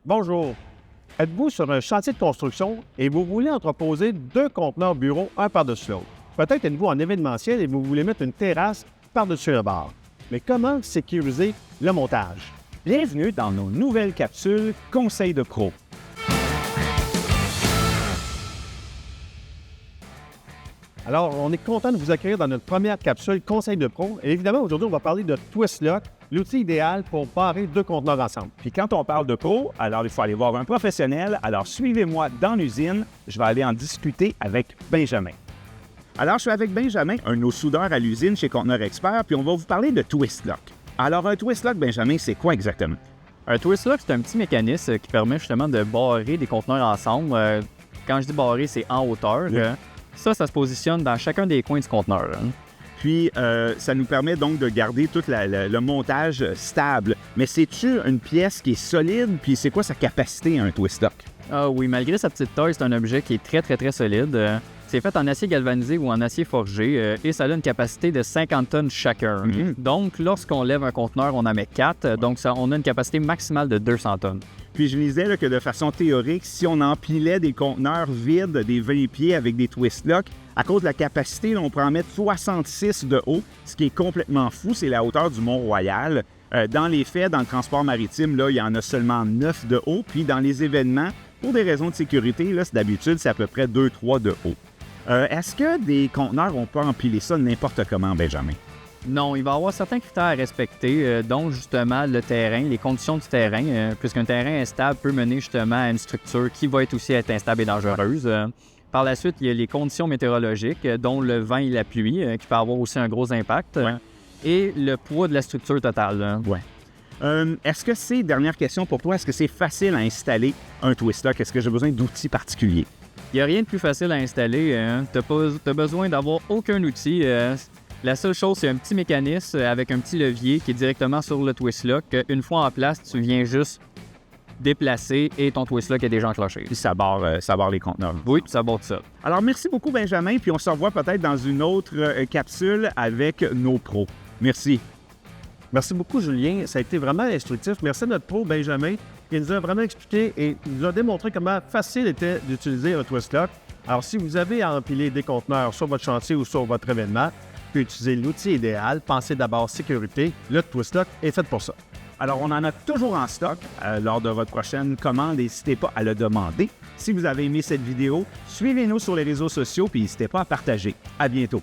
Bonjour. Êtes-vous sur un chantier de construction et vous voulez entreposer deux conteneurs bureaux un par-dessus l'autre? Peut-être êtes-vous en événementiel et vous voulez mettre une terrasse par-dessus le bar. Mais comment sécuriser le montage? Bienvenue dans nos nouvelles capsules Conseils de pro. Alors, on est content de vous accueillir dans notre première capsule Conseil de pro. Et évidemment, aujourd'hui, on va parler de Twistlock, l'outil idéal pour parer deux conteneurs ensemble. Puis quand on parle de pro, alors il faut aller voir un professionnel. Alors suivez-moi dans l'usine, je vais aller en discuter avec Benjamin. Alors je suis avec Benjamin, un de nos soudeurs à l'usine chez Conteneur Expert, puis on va vous parler de Twistlock. Alors un Twistlock, Benjamin, c'est quoi exactement? Un Twistlock, c'est un petit mécanisme qui permet justement de barrer des conteneurs ensemble. Quand je dis barrer, c'est en hauteur. Oui. Ça se positionne dans chacun des coins du conteneur. Puis, ça nous permet donc de garder tout le montage stable. Mais c'est-tu une pièce qui est solide? Puis, c'est quoi sa capacité, un Twistlock? Ah oui, malgré sa petite taille, c'est un objet qui est très solide. C'est fait en acier galvanisé ou en acier forgé et ça a une capacité de 50 tonnes chacun. Mm-hmm. Donc, lorsqu'on lève un conteneur, on en met 4. Donc, on a une capacité maximale de 200 tonnes. Puis je lisais là, que de façon théorique, si on empilait des conteneurs vides, des 20 pieds avec des Twistlock, à cause de la capacité, là, on peut en mettre 66 de haut, ce qui est complètement fou, c'est la hauteur du Mont-Royal. Dans les faits, dans le transport maritime, là, il y en a seulement 9 de haut, puis dans les événements, pour des raisons de sécurité, là, d'habitude, c'est à peu près 2-3 de haut. Est-ce que des conteneurs, on peut empiler ça n'importe comment, Benjamin? Non, il va y avoir certains critères à respecter, dont justement le terrain, les conditions du terrain, puisqu'un terrain instable peut mener justement à une structure qui va être instable et dangereuse. Par la suite, il y a les conditions météorologiques, dont le vent et la pluie, qui peut avoir aussi un gros impact, et le poids de la structure totale. Ouais. Est-ce que c'est, dernière question pour toi, est-ce que c'est facile à installer un Twistlock? Est-ce que j'ai besoin d'outils particuliers? Il n'y a rien de plus facile à installer. Tu n'as besoin d'avoir aucun outil. La seule chose, c'est un petit mécanisme avec un petit levier qui est directement sur le Twistlock. Une fois en place, tu viens juste déplacer et ton Twistlock est déjà enclenché. Puis ça barre les conteneurs. Oui, ça barre tout ça. Alors, merci beaucoup, Benjamin, puis on se revoit peut-être dans une autre capsule avec nos pros. Merci. Merci beaucoup, Julien. Ça a été vraiment instructif. Merci à notre pro, Benjamin, qui nous a vraiment expliqué et nous a démontré comment facile était d'utiliser un Twistlock. Alors, si vous avez à empiler des conteneurs sur votre chantier ou sur votre événement, vous pouvez utiliser l'outil idéal. Pensez d'abord sécurité. Le Twistlock est fait pour ça. Alors, on en a toujours en stock lors de votre prochaine commande. N'hésitez pas à le demander. Si vous avez aimé cette vidéo, suivez-nous sur les réseaux sociaux et n'hésitez pas à partager. À bientôt.